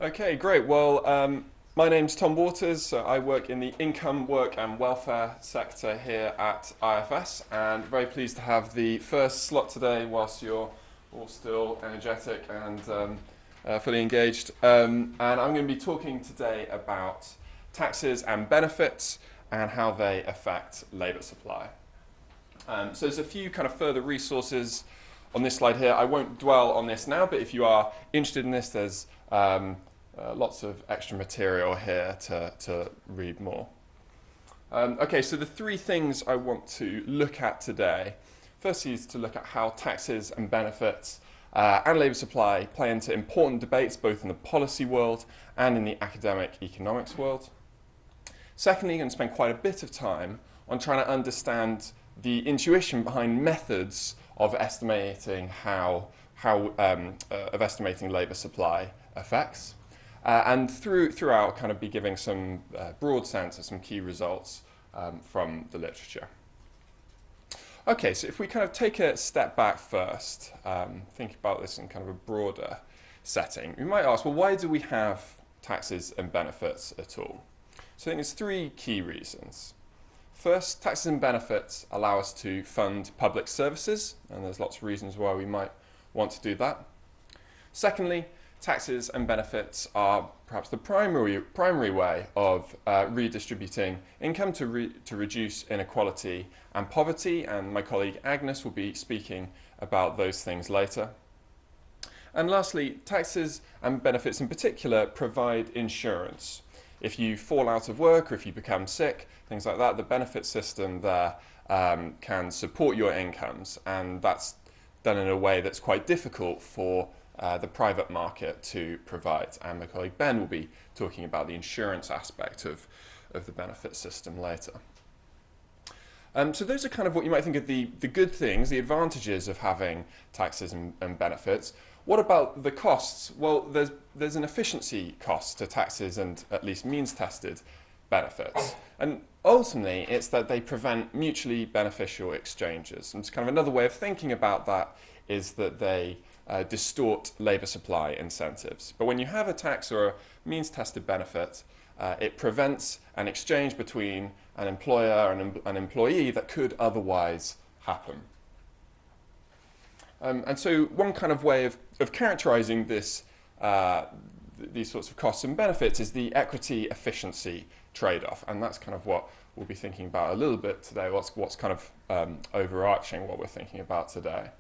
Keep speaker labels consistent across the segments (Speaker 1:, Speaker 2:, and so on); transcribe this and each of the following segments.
Speaker 1: Okay, great. Well, my name's Tom Waters. So I work in the income, work and welfare sector here at IFS, and very pleased to have the first slot today whilst you're all still energetic and fully engaged. And I'm going to be talking today about taxes and benefits and how they affect labour supply. So there's a few kind of further resources on this slide here. I won't dwell on this now, but if you are interested in this, there's lots of extra material here to read more. Okay, so the three things I want to look at today, firstly is to look at how taxes and benefits and labour supply play into important debates both in the policy world and in the academic economics world. Secondly, I'm going to spend quite a bit of time on trying to understand the intuition behind methods of estimating estimating labour supply effects, and throughout kind of be giving some broad sense of some key results from the literature. Okay, so if we kind of take a step back first, think about this in kind of a broader setting, we might ask, well, why do we have taxes and benefits at all? So I think there's three key reasons. First, taxes and benefits allow us to fund public services, and there's lots of reasons why we might want to do that. Secondly, taxes and benefits are perhaps the primary way of redistributing income to reduce inequality and poverty, and my colleague Agnes will be speaking about those things later. And lastly, taxes and benefits in particular provide insurance. If you fall out of work or if you become sick, things like that, the benefit system there can support your incomes, and that's done in a way that's quite difficult for the private market to provide. And my colleague Ben will be talking about the insurance aspect of the benefit system later. So those are kind of what you might think of the good things, the advantages of having taxes and benefits. What about the costs? Well, there's an efficiency cost to taxes and at least means-tested benefits. And ultimately, it's that they prevent mutually beneficial exchanges. And it's kind of another way of thinking about that is that they distort labour supply incentives. But when you have a tax or a means-tested benefit, it prevents an exchange between an employer and an employee that could otherwise happen. And so one kind of way of characterising this, these sorts of costs and benefits is the equity efficiency trade-off, and that's kind of what we'll be thinking about a little bit today, what's kind of overarching what we're thinking about today.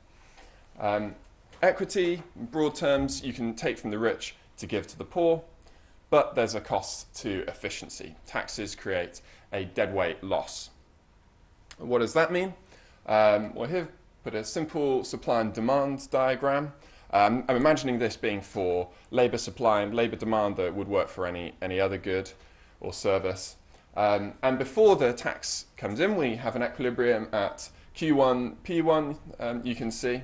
Speaker 1: Equity, in broad terms, you can take from the rich to give to the poor, but there's a cost to efficiency. Taxes create a deadweight loss. What does that mean? Well, here put a simple supply and demand diagram. I'm imagining this being for labour supply and labour demand that would work for any other good or service. And before the tax comes in, we have an equilibrium at Q1, P1, you can see.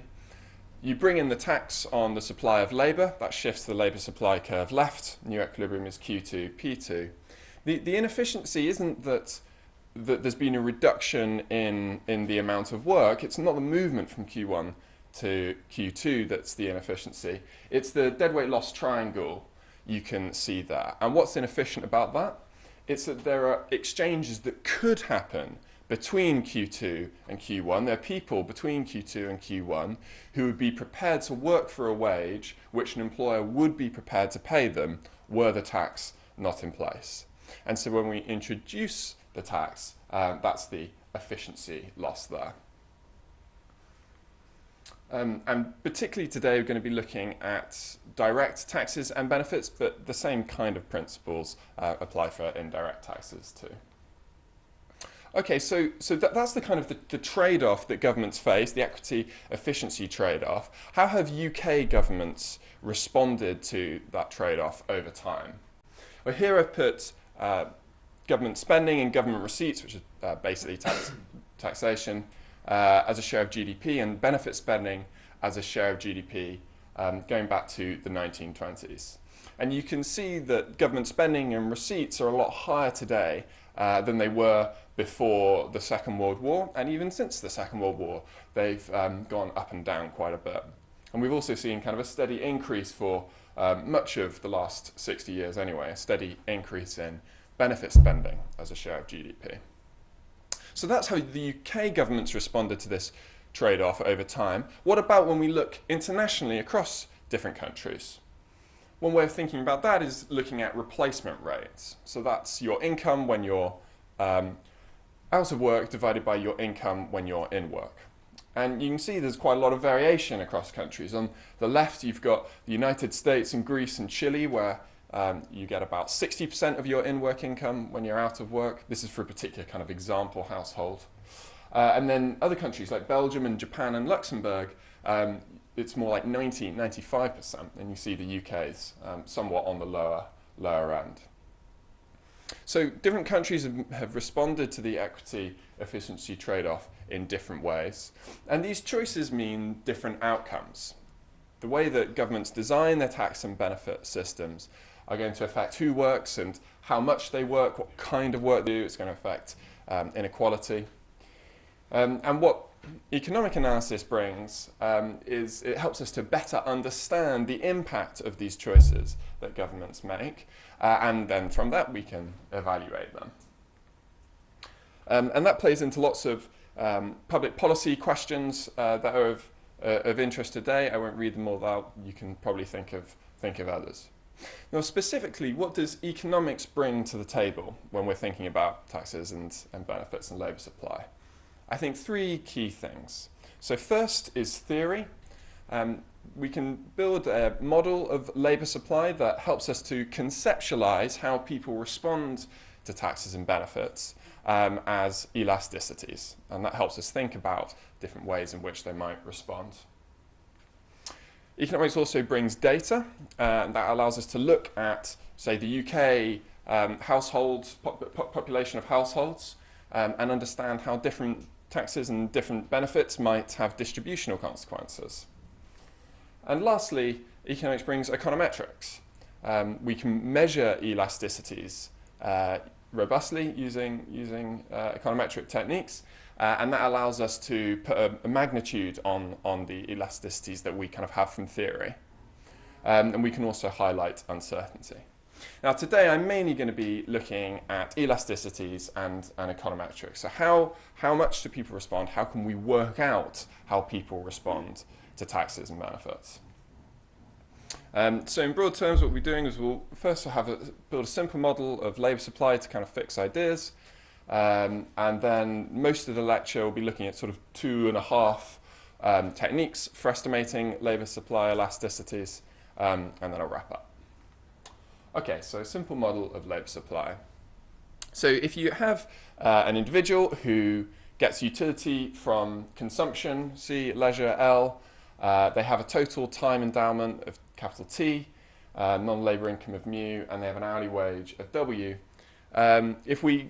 Speaker 1: You bring in the tax on the supply of labour, that shifts the labour supply curve left. New equilibrium is Q2, P2. The inefficiency isn't that there's been a reduction in the amount of work. It's not the movement from Q1 to Q2 that's the inefficiency. It's the deadweight loss triangle you can see there. And what's inefficient about that? It's that there are exchanges that could happen between Q2 and Q1. There are people between Q2 and Q1 who would be prepared to work for a wage which an employer would be prepared to pay them were the tax not in place. And so when we introduce the tax, that's the efficiency loss there. And particularly today we're going to be looking at direct taxes and benefits, but the same kind of principles apply for indirect taxes too. Okay, so that's the kind of the trade-off that governments face, the equity efficiency trade-off. How have UK governments responded to that trade-off over time? Well, here I've put government spending and government receipts, which is basically taxation, as a share of GDP, and benefit spending as a share of GDP going back to the 1920s. And you can see that government spending and receipts are a lot higher today than they were before the Second World War, and even since the Second World War, they've gone up and down quite a bit. And we've also seen kind of a steady increase for much of the last 60 years anyway, a steady increase in benefit spending as a share of GDP. So that's how the UK government's responded to this trade-off over time. What about when we look internationally across different countries? One way of thinking about that is looking at replacement rates. So that's your income when you're out of work divided by your income when you're in work. And you can see there's quite a lot of variation across countries. On the left, you've got the United States and Greece and Chile, where you get about 60% of your in-work income when you're out of work. This is for a particular kind of example household. And then other countries like Belgium and Japan and Luxembourg, it's more like 90, 95%. And you see the UK's somewhat on the lower end. So different countries have responded to the equity efficiency trade-off in different ways. And these choices mean different outcomes. The way that governments design their tax and benefit systems are going to affect who works and how much they work, what kind of work they do. It's going to affect inequality. And what economic analysis brings is it helps us to better understand the impact of these choices that governments make, and then from that we can evaluate them. And that plays into lots of public policy questions that are of interest today. I won't read them all out. You can probably think of others. Now, specifically, what does economics bring to the table when we're thinking about taxes and benefits and labour supply? I think three key things. So first is theory. We can build a model of labour supply that helps us to conceptualise how people respond to taxes and benefits as elasticities. And that helps us think about different ways in which they might respond. Economics also brings data that allows us to look at, say, the UK households, population of households, and understand how different taxes and different benefits might have distributional consequences. And lastly, economics brings econometrics. We can measure elasticities robustly using econometric techniques, and that allows us to put a magnitude on the elasticities that we kind of have from theory. And we can also highlight uncertainty. Now today I'm mainly going to be looking at elasticities and econometrics. So how much do people respond? How can we work out how people respond to taxes and benefits? So in broad terms, what we're doing is we'll first build a simple model of labour supply to kind of fix ideas. And then most of the lecture will be looking at sort of 2.5 techniques for estimating labour supply elasticities, and then I'll wrap up. Okay, so a simple model of labour supply. So if you have an individual who gets utility from consumption, C, leisure, L, they have a total time endowment of capital T, non-labour income of mu, and they have an hourly wage of W. If we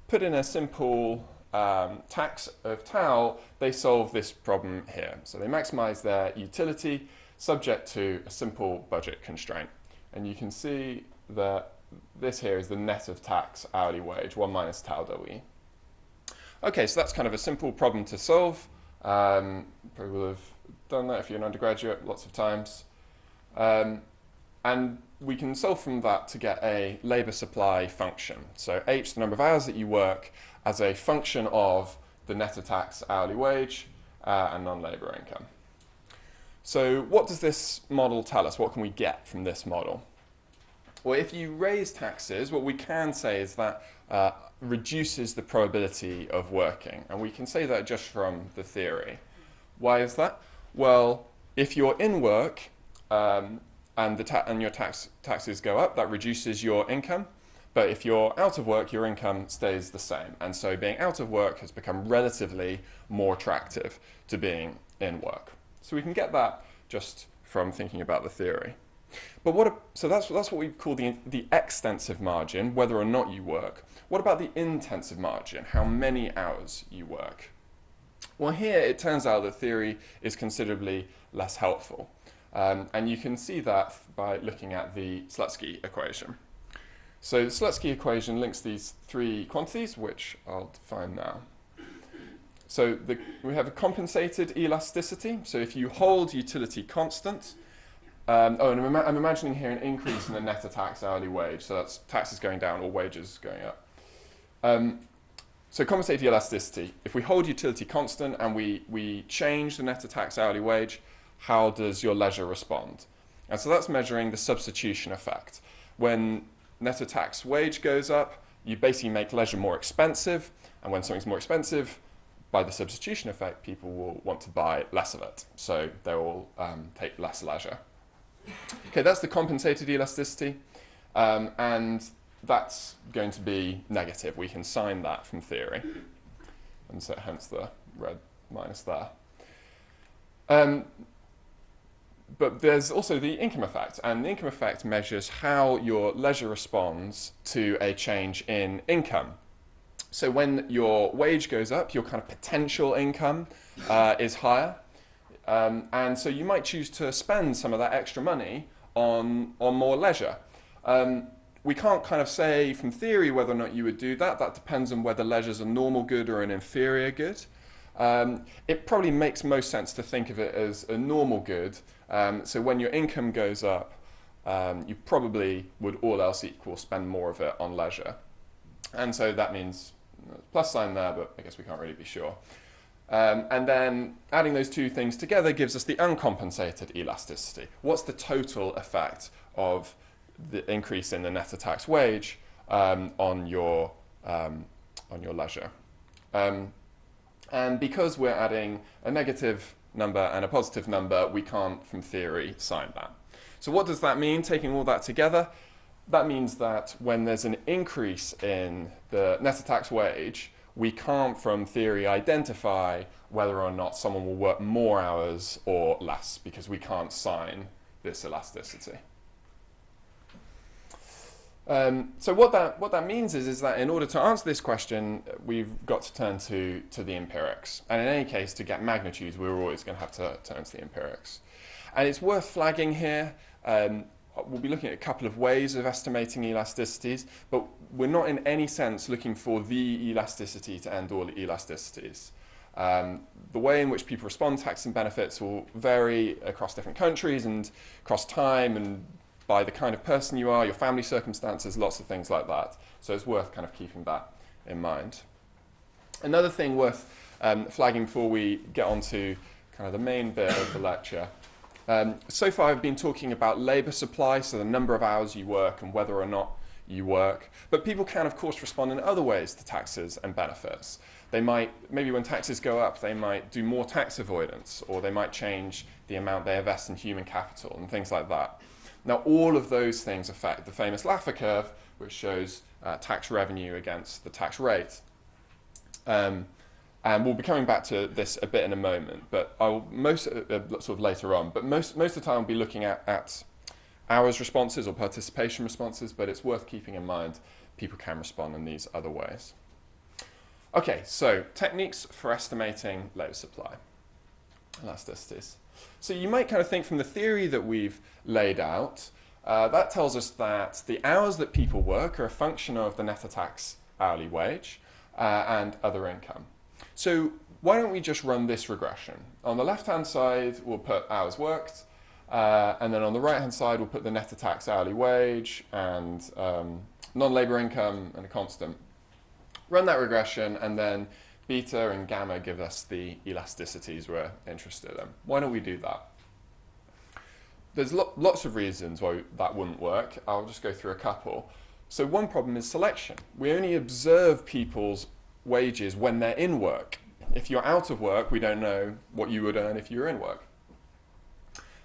Speaker 1: put in a simple tax of tau, they solve this problem here. So they maximise their utility subject to a simple budget constraint. And you can see that this here is the net of tax hourly wage, 1 minus tau W. Okay, so that's kind of a simple problem to solve. Probably will have done that if you're an undergraduate lots of times. And we can solve from that to get a labour supply function. So H, the number of hours that you work, as a function of the net of tax hourly wage and non-labour income. So what does this model tell us? What can we get from this model? Well, if you raise taxes, what we can say is that reduces the probability of working. And we can say that just from the theory. Why is that? Well, if you're in work and your taxes go up, that reduces your income. But if you're out of work, your income stays the same. And so being out of work has become relatively more attractive to being in work. So we can get that just from thinking about the theory. But so that's what we call the extensive margin, whether or not you work. What about the intensive margin, how many hours you work? Well, here it turns out that theory is considerably less helpful. And you can see that by looking at the Slutsky equation. So the Slutsky equation links these three quantities, which I'll define now. So we have a compensated elasticity. So if you hold utility constant, and I'm imagining here an increase in the net of tax hourly wage. So that's taxes going down or wages going up. So compensated elasticity. If we hold utility constant and we change the net of tax hourly wage, how does your leisure respond? And so that's measuring the substitution effect. When net of tax wage goes up, you basically make leisure more expensive. And when something's more expensive, by the substitution effect, people will want to buy less of it. So they will take less leisure. Okay, that's the compensated elasticity. And that's going to be negative. We can sign that from theory. And so hence the red minus there. But there's also the income effect. And the income effect measures how your leisure responds to a change in income. So when your wage goes up, your kind of potential income is higher. And so you might choose to spend some of that extra money on more leisure. We can't kind of say from theory whether or not you would do that. That depends on whether leisure is a normal good or an inferior good. It probably makes most sense to think of it as a normal good. So when your income goes up, you probably would, all else equal, spend more of it on leisure. And so that means plus sign there, but I guess we can't really be sure. And then adding those two things together gives us the uncompensated elasticity. What's the total effect of the increase in the net of tax wage on your leisure? And because we're adding a negative number and a positive number, we can't, from theory, sign that. So what does that mean, taking all that together? That means that when there's an increase in the net of tax wage, we can't, from theory, identify whether or not someone will work more hours or less, because we can't sign this elasticity. So what that means is that in order to answer this question, we've got to turn to the empirics. And in any case, to get magnitudes, we're always going to have to turn to the empirics. And it's worth flagging here, we'll be looking at a couple of ways of estimating elasticities, but we're not in any sense looking for the elasticity to end all elasticities. The way in which people respond to tax and benefits will vary across different countries and across time and by the kind of person you are, your family circumstances, lots of things like that. So it's worth kind of keeping that in mind. Another thing worth flagging before we get on to kind of the main bit of the lecture. So far I've been talking about labour supply, so the number of hours you work and whether or not you work. But people can, of course, respond in other ways to taxes and benefits. They might, maybe when taxes go up, they might do more tax avoidance, or they might change the amount they invest in human capital and things like that. Now, all of those things affect the famous Laffer curve, which shows tax revenue against the tax rate. And we'll be coming back to this a bit in a moment, but I'll sort of later on. But most of the time, I'll be looking at hours responses or participation responses. But it's worth keeping in mind people can respond in these other ways. Okay, so techniques for estimating labour supply elasticities. So you might kind of think from the theory that we've laid out, that tells us that the hours that people work are a function of the net of tax hourly wage and other income. So why don't we just run this regression? On the left-hand side, we'll put hours worked, and then on the right-hand side, we'll put the net of tax hourly wage and non-labour income and a constant. Run that regression, and then beta and gamma give us the elasticities we're interested in. Why don't we do that? There's lots of reasons why that wouldn't work. I'll just go through a couple. So one problem is selection. We only observe people's wages when they're in work. If you're out of work, we don't know what you would earn if you were in work.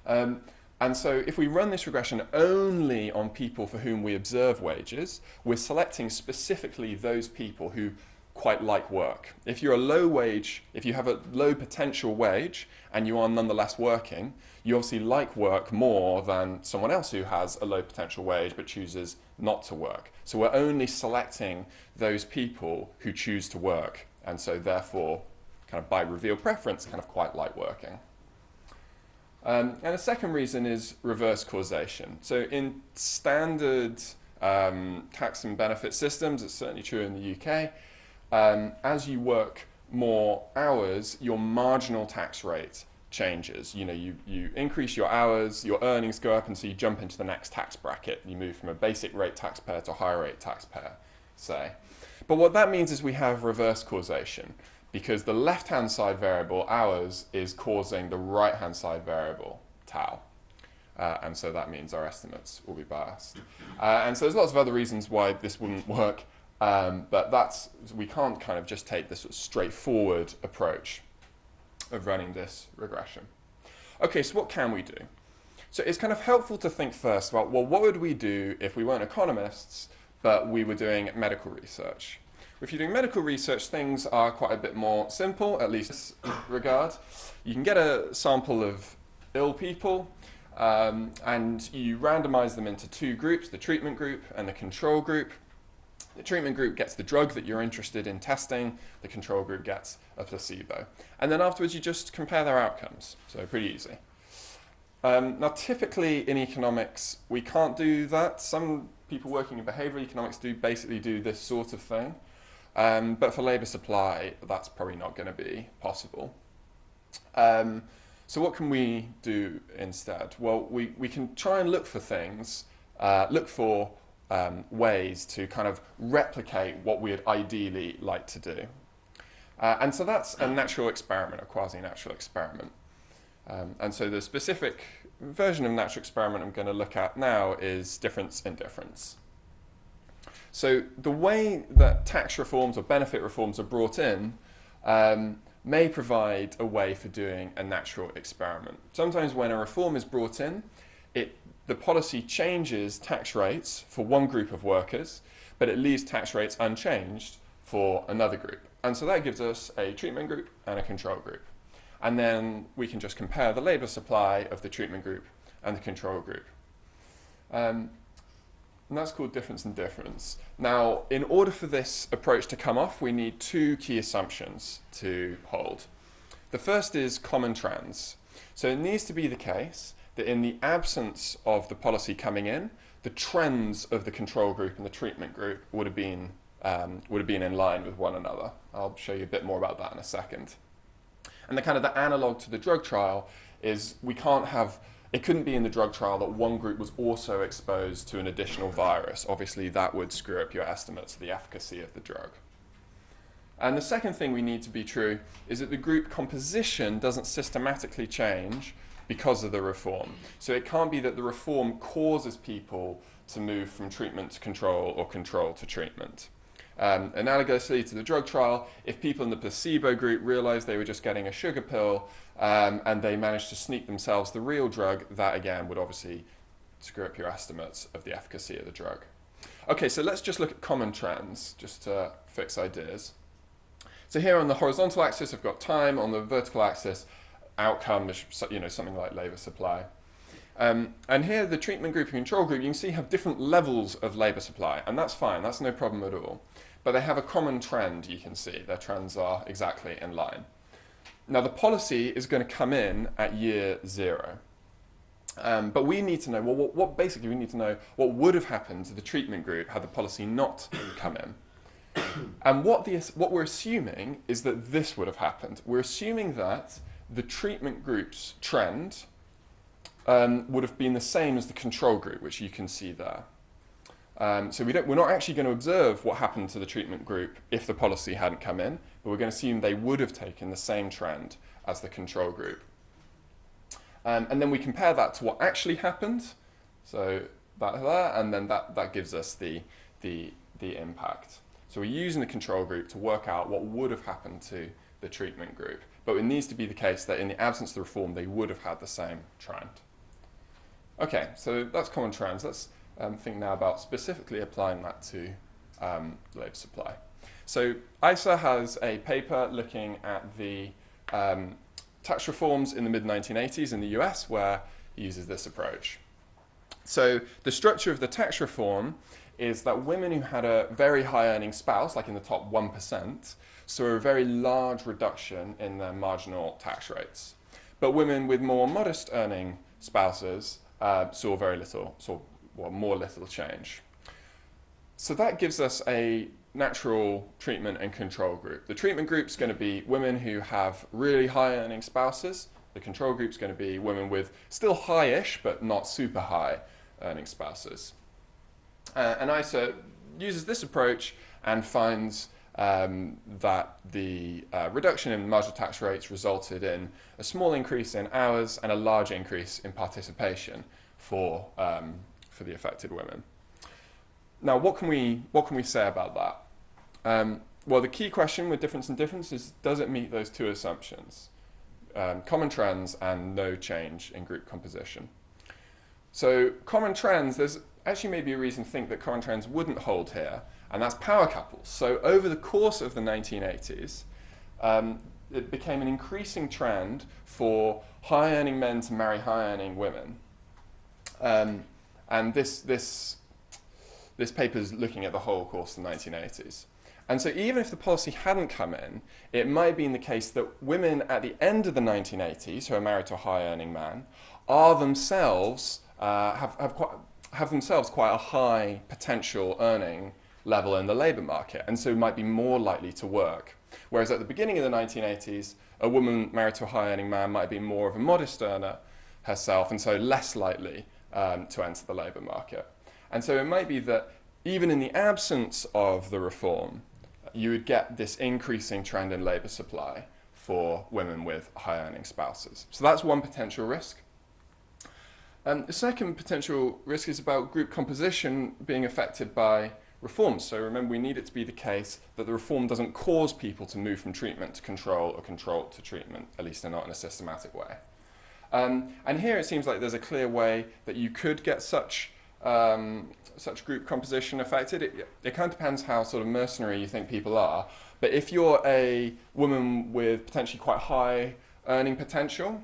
Speaker 1: And so if we run this regression only on people for whom we observe wages, we're selecting specifically those people who quite like work. If you're a low wage, if you have a low potential wage and you are nonetheless working, you obviously like work more than someone else who has a low potential wage but chooses not to work. So we're only selecting those people who choose to work, and so therefore, kind of by revealed preference, kind of quite like working. And a second reason is reverse causation. So in standard tax and benefit systems, it's certainly true in the UK, as you work more hours, your marginal tax rate changes. You know, you increase your hours, your earnings go up, and so you jump into the next tax bracket. You move from a basic rate taxpayer to a higher rate taxpayer, say. But what that means is we have reverse causation, because the left-hand side variable, hours, is causing the right-hand side variable, tau. And so that means our estimates will be biased. And so there's lots of other reasons why this wouldn't work, but we can't kind of just take this sort of straightforward approach of running this regression. Okay, so what can we do? So it's kind of helpful to think first about, well, what would we do if we weren't economists, but we were doing medical research? If you're doing medical research, things are quite a bit more simple, at least in this regard. You can get a sample of ill people, and you randomize them into two groups, the treatment group and the control group. The treatment group gets the drug that you're interested in testing, the control group gets a placebo. And then afterwards you just compare their outcomes, so pretty easy. Now typically in economics we can't do that. Some people working in behavioral economics basically do this sort of thing, but for labour supply that's probably not going to be possible. So what can we do instead? Well, we can try and look for things, ways to kind of replicate what we'd ideally like to do. And so that's a natural experiment, a quasi-natural experiment. And so the specific version of natural experiment I'm going to look at now is difference in difference. So the way that tax reforms or benefit reforms are brought in may provide a way for doing a natural experiment. Sometimes when a reform is brought in, the policy changes tax rates for one group of workers, but it leaves tax rates unchanged for another group. And so that gives us a treatment group and a control group. And then we can just compare the labour supply of the treatment group and the control group. And that's called difference in difference. Now, in order for this approach to come off, we need two key assumptions to hold. The first is common trends. So it needs to be the case that in the absence of the policy coming in, the trends of the control group and the treatment group would have been in line with one another. I'll show you a bit more about that in a second. And the kind of the analog to the drug trial is it couldn't be in the drug trial that one group was also exposed to an additional virus. Obviously, that would screw up your estimates of the efficacy of the drug. And the second thing we need to be true is that the group composition doesn't systematically change because of the reform. So it can't be that the reform causes people to move from treatment to control or control to treatment. Analogously to the drug trial, if people in the placebo group realized they were just getting a sugar pill and they managed to sneak themselves the real drug, that again would obviously screw up your estimates of the efficacy of the drug. Okay, so let's just look at common trends just to fix ideas. So here on the horizontal axis I've got time, on the vertical axis outcome, something like labour supply. And here the treatment group and control group, you can see have different levels of labour supply, and that's fine, that's no problem at all. But they have a common trend, you can see. Their trends are exactly in line. Now the policy is going to come in at year 0. But we need to know, well, basically we need to know what would have happened to the treatment group had the policy not come in. And what we're assuming is that this would have happened. We're assuming that the treatment group's trend would have been the same as the control group, which you can see there. So we're not actually going to observe what happened to the treatment group if the policy hadn't come in, but we're going to assume they would have taken the same trend as the control group. And then we compare that to what actually happened, so that there, and then that gives us the impact. So we're using the control group to work out what would have happened to the treatment group. But it needs to be the case that in the absence of the reform, they would have had the same trend. Okay, so that's common trends. Let's think now about specifically applying that to labour supply. So ISA has a paper looking at the tax reforms in the mid-1980s in the US, where he uses this approach. So the structure of the tax reform is that women who had a very high earning spouse, like in the top 1%, saw a very large reduction in their marginal tax rates. But women with more modest earning spouses saw more little change. So that gives us a natural treatment and control group. The treatment group is going to be women who have really high earning spouses. The control group is going to be women with still high-ish but not super high earning spouses. And ISA uses this approach and finds that the reduction in marginal tax rates resulted in a small increase in hours and a large increase in participation for the affected women. Now, what can we say about that? Well, the key question with difference and difference is, does it meet those two assumptions? Common trends and no change in group composition. So common trends, there's actually maybe a reason to think that common trends wouldn't hold here, and that's power couples. So over the course of the 1980s, it became an increasing trend for high-earning men to marry high-earning women. And this paper is looking at the whole course of the 1980s. And so even if the policy hadn't come in, it might be in the case that women at the end of the 1980s who are married to a high-earning man are themselves, have themselves quite a high potential earning level in the labour market, and so might be more likely to work. Whereas at the beginning of the 1980s, a woman married to a high-earning man might be more of a modest earner herself, and so less likely to enter the labour market. And so it might be that even in the absence of the reform, you would get this increasing trend in labour supply for women with high-earning spouses. So that's one potential risk. The second potential risk is about group composition being affected by reforms. So remember, we need it to be the case that the reform doesn't cause people to move from treatment to control or control to treatment, at least not in a systematic way. And here it seems like there's a clear way that you could get such group composition affected. It kind of depends how sort of mercenary you think people are. But if you're a woman with potentially quite high earning potential,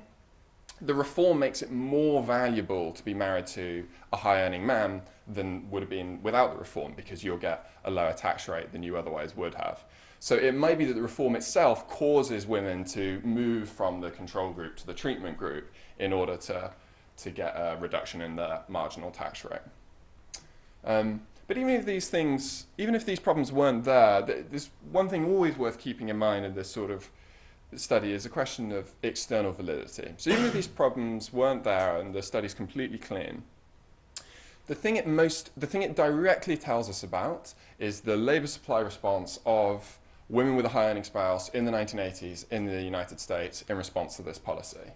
Speaker 1: the reform makes it more valuable to be married to a high earning man than would have been without the reform, because you'll get a lower tax rate than you otherwise would have. So it might be that the reform itself causes women to move from the control group to the treatment group in order to get a reduction in the marginal tax rate. But even if these problems weren't there, there's one thing always worth keeping in mind in this sort of study is a question of external validity. So even if these problems weren't there and the study's completely clean, the thing it directly tells us about is the labour supply response of women with a high earning spouse in the 1980s in the United States in response to this policy.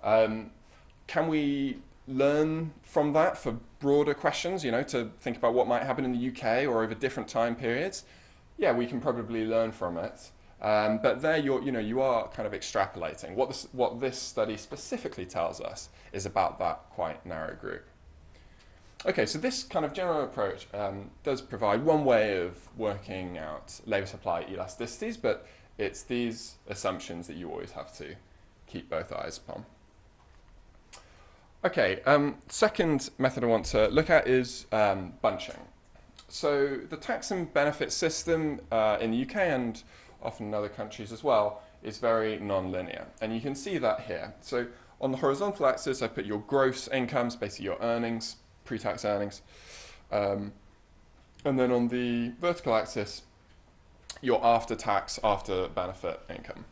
Speaker 1: Can we learn from that for broader questions, to think about what might happen in the UK or over different time periods? Yeah, we can probably learn from it. But there you are kind of extrapolating. What this study specifically tells us is about that quite narrow group. Okay, so this kind of general approach does provide one way of working out labour supply elasticities, but it's these assumptions that you always have to keep both eyes upon. Okay, second method I want to look at is bunching. So the tax and benefit system in the UK and often in other countries as well is very non-linear, and you can see that here. So on the horizontal axis I put your gross incomes, basically your earnings, pre-tax earnings, and then on the vertical axis your after-tax, after-benefit income.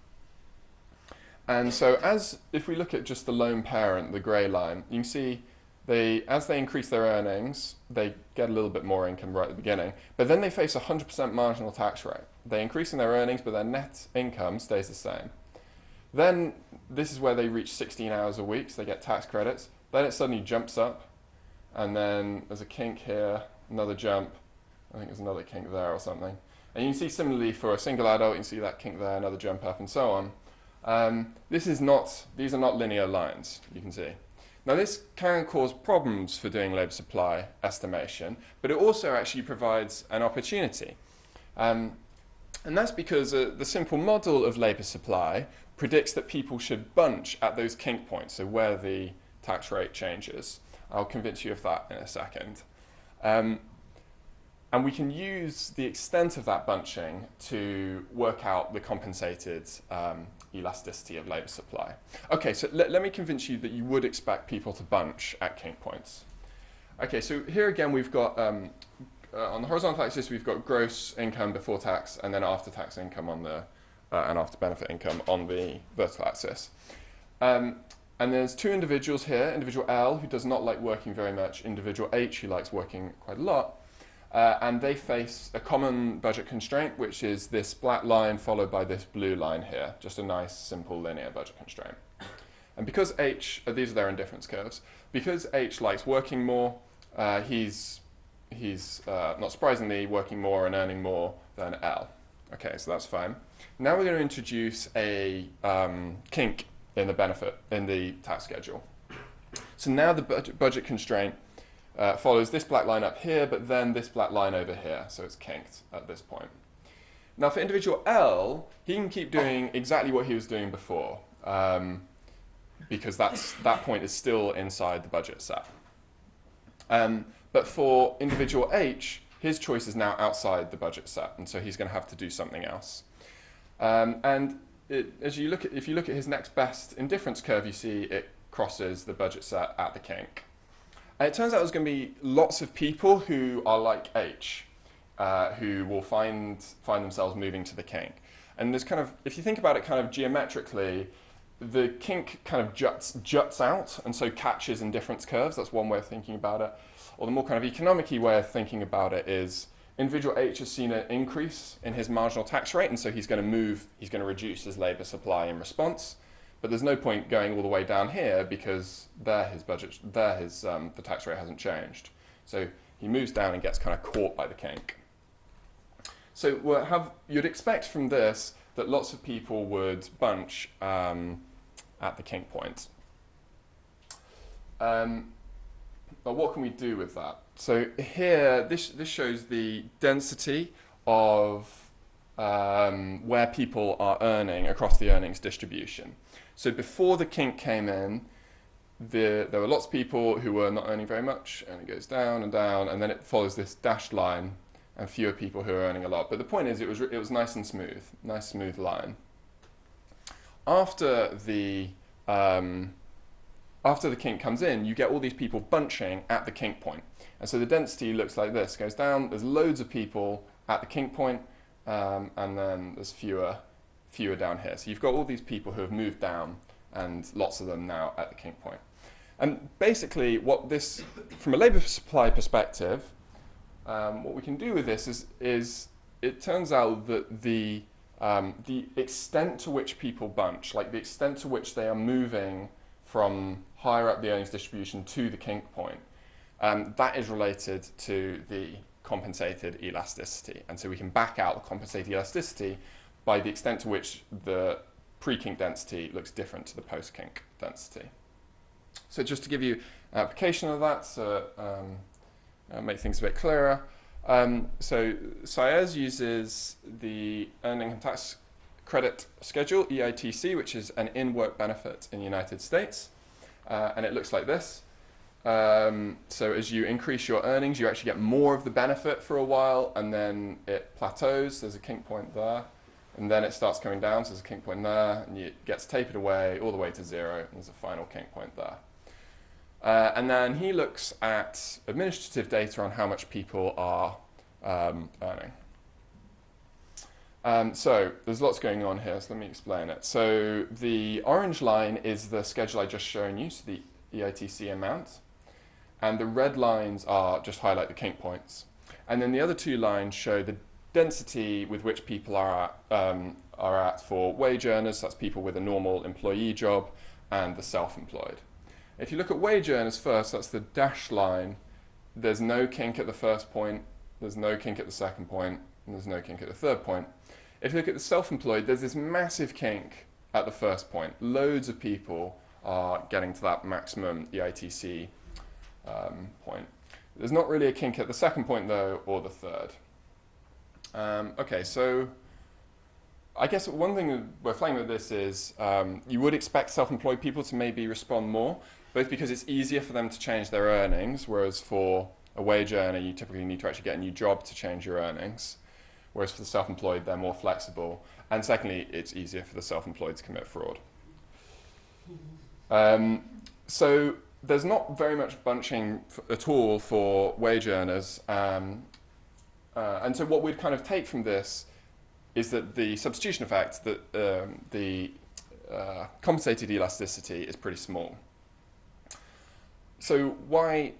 Speaker 1: And so if we look at just the lone parent, the grey line, you can see as they increase their earnings, they get a little bit more income right at the beginning, but then they face a 100% marginal tax rate. They increase in their earnings, but their net income stays the same. Then this is where they reach 16 hours a week, so they get tax credits. Then it suddenly jumps up, and then there's a kink here, another jump. I think there's another kink there or something. And you can see similarly for a single adult, you can see that kink there, another jump up, and so on. These are not linear lines, you can see. Now this can cause problems for doing labour supply estimation, but it also actually provides an opportunity. And that's because the simple model of labour supply predicts that people should bunch at those kink points, so where the tax rate changes. I'll convince you of that in a second. And we can use the extent of that bunching to work out the compensated elasticity of labour supply. Okay, so let me convince you that you would expect people to bunch at kink points. Okay, so here again we've got on the horizontal axis, we've got gross income before tax, and then after-tax income on the and after-benefit income on the vertical axis. And there's two individuals here, individual L, who does not like working very much, individual H, who likes working quite a lot, and they face a common budget constraint, which is this black line followed by this blue line here, just a nice, simple, linear budget constraint. And because H, these are their indifference curves, because H likes working more, he's not surprisingly working more and earning more than L. Okay, so that's fine. Now we're going to introduce a kink in the tax schedule. So now the budget constraint follows this black line up here, but then this black line over here, so it's kinked at this point. Now for individual L, he can keep doing exactly what he was doing before, because that point is still inside the budget set. But for individual H, his choice is now outside the budget set, and so he's going to have to do something else. If you look at his next best indifference curve, you see it crosses the budget set at the kink. And it turns out there's going to be lots of people who are like H, who will find themselves moving to the kink. And there's kind of, if you think about it kind of geometrically, the kink kind of juts out, and so catches indifference curves. That's one way of thinking about it. Or the more kind of economic-y way of thinking about it is individual H has seen an increase in his marginal tax rate, and so he's going to reduce his labour supply in response. But there's no point going all the way down here because the tax rate hasn't changed. So he moves down and gets kind of caught by the kink. So you'd expect from this that lots of people would bunch at the kink point. But what can we do with that? So here, this shows the density of where people are earning across the earnings distribution. So before the kink came in, there were lots of people who were not earning very much, and it goes down, and then it follows this dashed line, and fewer people who are earning a lot. But the point is, it was nice and smooth, nice smooth line. After the kink comes in, you get all these people bunching at the kink point. And so the density looks like this, goes down, there's loads of people at the kink point, and then there's fewer down here. So you've got all these people who have moved down, and lots of them now at the kink point. And basically, from a labour supply perspective, what we can do with this is it turns out that the extent to which people bunch, like the extent to which they are moving from higher up the earnings distribution to the kink point, that is related to the compensated elasticity. And so we can back out the compensated elasticity by the extent to which the pre-kink density looks different to the post-kink density. So just to give you an application of that, so make things a bit clearer. So SIAS uses the Earned Income Tax Credit Schedule, EITC, which is an in-work benefit in the United States. And it looks like this. So as you increase your earnings, you actually get more of the benefit for a while, and then it plateaus. There's a kink point there. And then it starts coming down, so there's a kink point there, and it gets tapered away all the way to 0, and there's a final kink point there. And then he looks at administrative data on how much people are earning. So there's lots going on here, so let me explain it. So the orange line is the schedule I just shown you, so the EITC amount. And the red lines just highlight the kink points. And then the other two lines show the density with which people are at for wage earners, that's people with a normal employee job, and the self-employed. If you look at wage earners first, that's the dashed line. There's no kink at the first point, there's no kink at the second point, and there's no kink at the third point. If you look at the self-employed, there's this massive kink at the first point. Loads of people are getting to that maximum EITC point. There's not really a kink at the second point, though, or the third. Okay, so I guess one thing that we're flagging with this is you would expect self-employed people to maybe respond more, both because it's easier for them to change their earnings, whereas for a wage earner, you typically need to actually get a new job to change your earnings, whereas for the self-employed, they're more flexible. And secondly, it's easier for the self-employed to commit fraud. So there's not very much bunching at all for wage earners. and so what we'd kind of take from this is that the substitution effect, that the compensated elasticity is pretty small. So why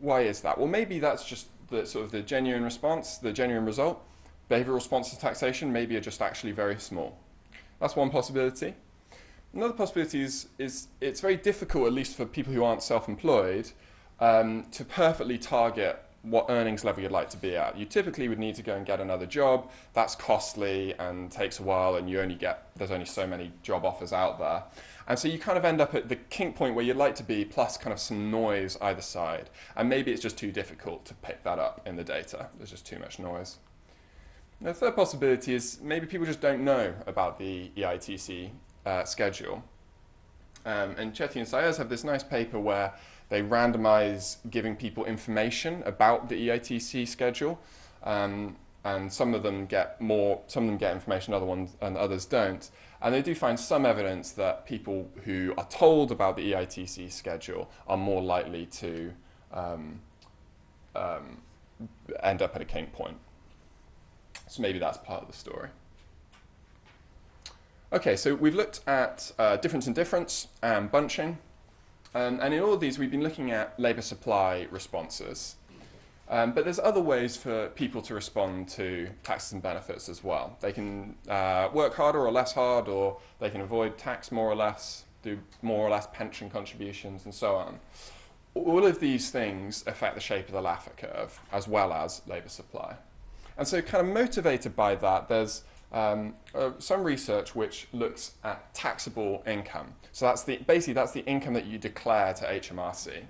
Speaker 1: is that? Well, maybe that's just the sort of the genuine response, the genuine result. Behavioral responses to taxation maybe are just actually very small. That's one possibility. Another possibility is it's very difficult, at least for people who aren't self-employed, to perfectly target what earnings level you'd like to be at. You typically would need to go and get another job. That's costly and takes a while, and there's only so many job offers out there. And so you kind of end up at the kink point where you'd like to be, plus kind of some noise either side. And maybe it's just too difficult to pick that up in the data. There's just too much noise. The third possibility is maybe people just don't know about the EITC schedule. And Chetty and Sayers have this nice paper where they randomize giving people information about the EITC schedule, and some of them get information, and others don't. And they do find some evidence that people who are told about the EITC schedule are more likely to end up at a kink point. So maybe that's part of the story. Okay, so we've looked at difference in difference and bunching. And in all of these, we've been looking at labour supply responses. But there's other ways for people to respond to taxes and benefits as well. They can work harder or less hard, or they can avoid tax more or less, do more or less pension contributions, and so on. All of these things affect the shape of the Laffer curve, as well as labour supply. And so kind of motivated by that, there's some research which looks at taxable income. So basically that's the income that you declare to HMRC.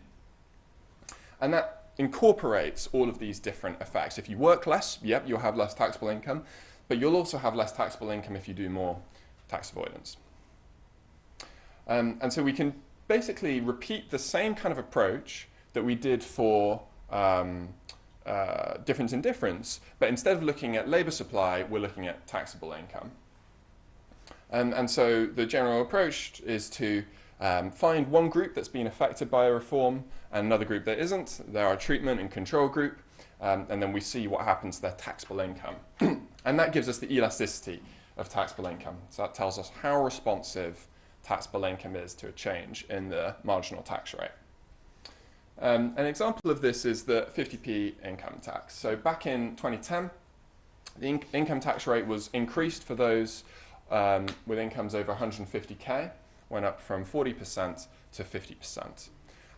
Speaker 1: And that incorporates all of these different effects. If you work less, yep, you'll have less taxable income, but you'll also have less taxable income if you do more tax avoidance. And so we can basically repeat the same kind of approach that we did for difference in difference, but instead of looking at labour supply, we're looking at taxable income. And so the general approach is to find one group that's been affected by a reform and another group that isn't. There are treatment and control group, and then we see what happens to their taxable income. And that gives us the elasticity of taxable income. So that tells us how responsive taxable income is to a change in the marginal tax rate. An example of this is the 50p income tax. So back in 2010, the income tax rate was increased for those with incomes over 150k, went up from 40% to 50%.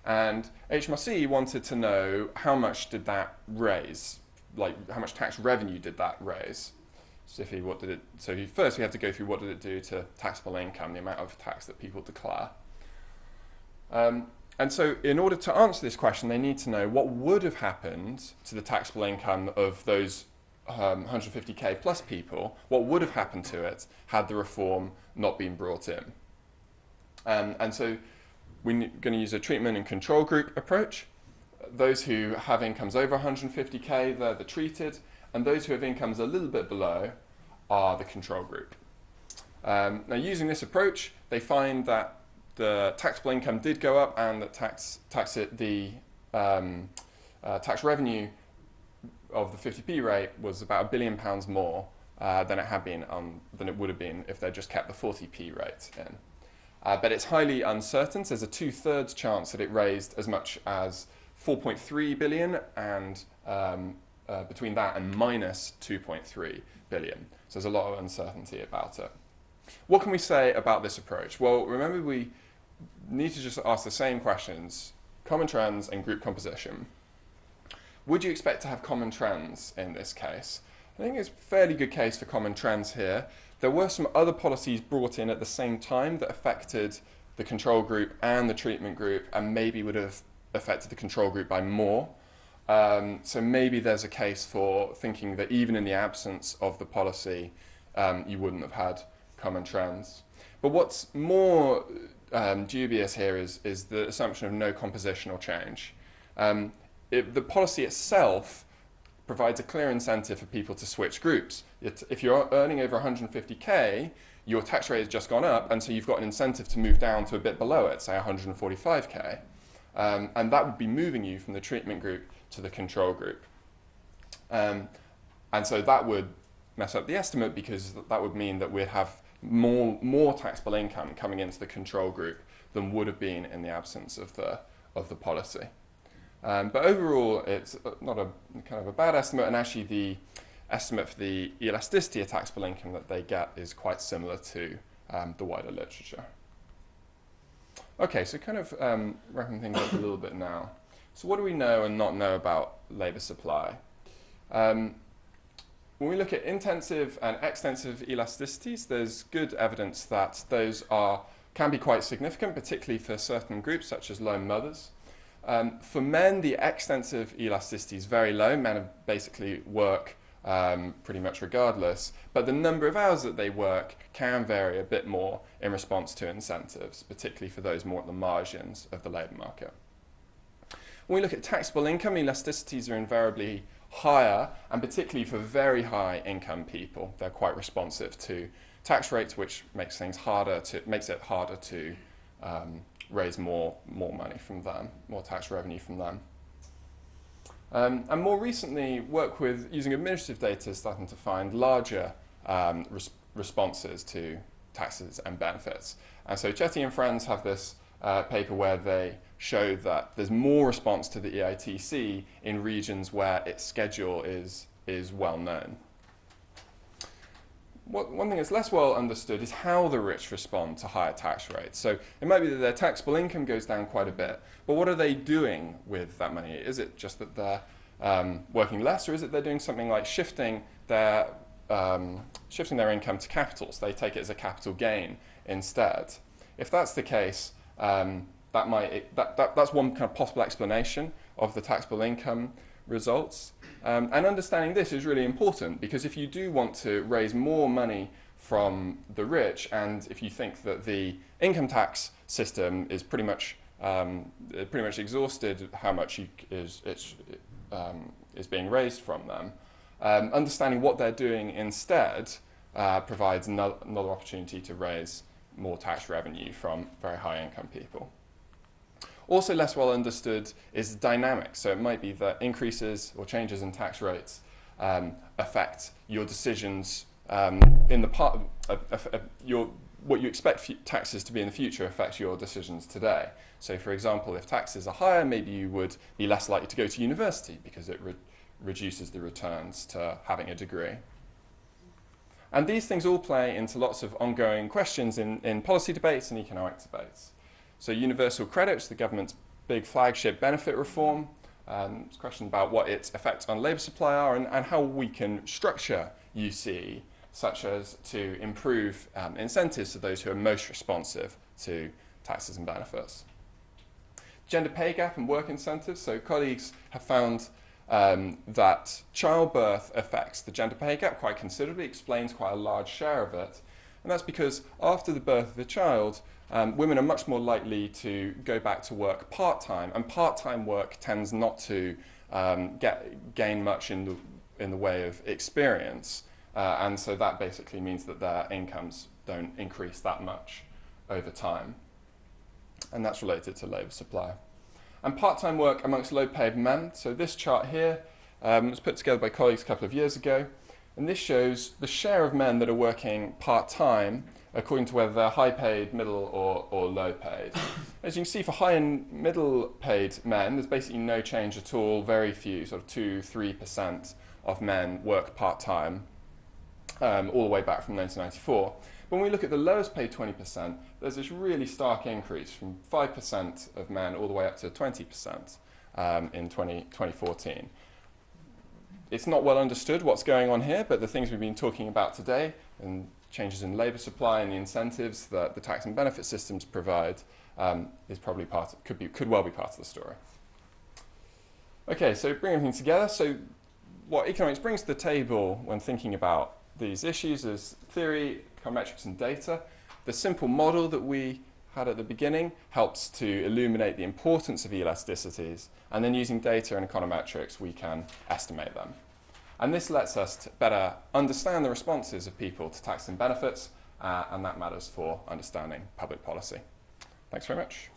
Speaker 1: And HMRC wanted to know how much did that raise, like how much tax revenue did that raise? So first we have to go through what did it do to taxable income, the amount of tax that people declare. And so in order to answer this question, they need to know what would have happened to the taxable income of those 150k plus people, what would have happened to it had the reform not been brought in. And so we're going to use a treatment and control group approach. Those who have incomes over 150k, they're the treated, and those who have incomes a little bit below are the control group. Now using this approach, they find that the taxable income did go up, and that tax revenue of the 50p rate was about £1 billion more than it would have been if they just kept the 40p rate in. But it's highly uncertain. So there's a 2/3 chance that it raised as much as 4.3 billion, and between that and minus 2.3 billion. So there's a lot of uncertainty about it. What can we say about this approach? Well, remember we need to just ask the same questions: common trends and group composition. Would you expect to have common trends in this case? I think it's a fairly good case for common trends here. There were some other policies brought in at the same time that affected the control group and the treatment group, and maybe would have affected the control group by more. So maybe there's a case for thinking that even in the absence of the policy, you wouldn't have had common trends. But what's more dubious here is the assumption of no compositional change. The policy itself provides a clear incentive for people to switch groups. If you're earning over 150k, your tax rate has just gone up, and so you've got an incentive to move down to a bit below it, say 145k. And that would be moving you from the treatment group to the control group. And so that would mess up the estimate, because that would mean that we'd have more taxable income coming into the control group than would have been in the absence of the policy. But overall, it's not a kind of a bad estimate, and actually the estimate for the elasticity of taxable income that they get is quite similar to the wider literature. Okay, so kind of wrapping things up a little bit now. So what do we know and not know about labour supply? When we look at intensive and extensive elasticities, there's good evidence that those can be quite significant, particularly for certain groups such as lone mothers. For men, the extensive elasticity is very low. Men basically work pretty much regardless, but the number of hours that they work can vary a bit more in response to incentives, particularly for those more at the margins of the labour market. When we look at taxable income, elasticities are invariably higher, and particularly for very high income people, they're quite responsive to tax rates, which makes it harder to raise more money from them, more tax revenue from them. And more recently, work with using administrative data is starting to find larger responses to taxes and benefits. And so Chetty and friends have this paper where they show that there's more response to the EITC in regions where its schedule is well known. One thing that's less well understood is how the rich respond to higher tax rates. So it might be that their taxable income goes down quite a bit, but what are they doing with that money? Is it just that they're working less, or is it they're doing something like shifting their income to capital, so they take it as a capital gain instead? If that's the case, that's one kind of possible explanation of the taxable income results. And understanding this is really important, because if you do want to raise more money from the rich, and if you think that the income tax system is pretty much exhausted how much is being raised from them, understanding what they're doing instead provides another opportunity to raise more tax revenue from very high income people. Also less well understood is the dynamic. So it might be that increases or changes in tax rates affect your decisions in the part what you expect taxes to be in the future affects your decisions today. So for example, if taxes are higher, maybe you would be less likely to go to university because it reduces the returns to having a degree. And these things all play into lots of ongoing questions in policy debates and economic debates. So universal credit, which is the government's big flagship benefit reform, it's a question about what its effects on labour supply are and how we can structure UC such as to improve incentives to those who are most responsive to taxes and benefits. Gender pay gap and work incentives. So colleagues have found that childbirth affects the gender pay gap quite considerably, explains quite a large share of it. And that's because after the birth of a child, women are much more likely to go back to work part-time, and part-time work tends not to gain much in the way of experience. And so that basically means that their incomes don't increase that much over time. And that's related to labour supply. And part-time work amongst low-paid men. So this chart here was put together by colleagues a couple of years ago. And this shows the share of men that are working part-time according to whether they're high-paid, middle, or low-paid. As you can see, for high and middle-paid men, there's basically no change at all. Very few, sort of 2–3% of men work part-time, all the way back from 1994. When we look at the lowest paid 20%, there's this really stark increase from 5% of men all the way up to 20% in 2014. It's not well understood what's going on here, but the things we've been talking about today, and changes in labour supply and the incentives that the tax and benefit systems provide, is probably could well be part of the story. Okay, so bring everything together. So what economics brings to the table when thinking about these issues is theory, econometrics, and data. The simple model that we had at the beginning helps to illuminate the importance of elasticities, and then using data and econometrics we can estimate them. And this lets us better understand the responses of people to tax and benefits, and that matters for understanding public policy. Thanks very much.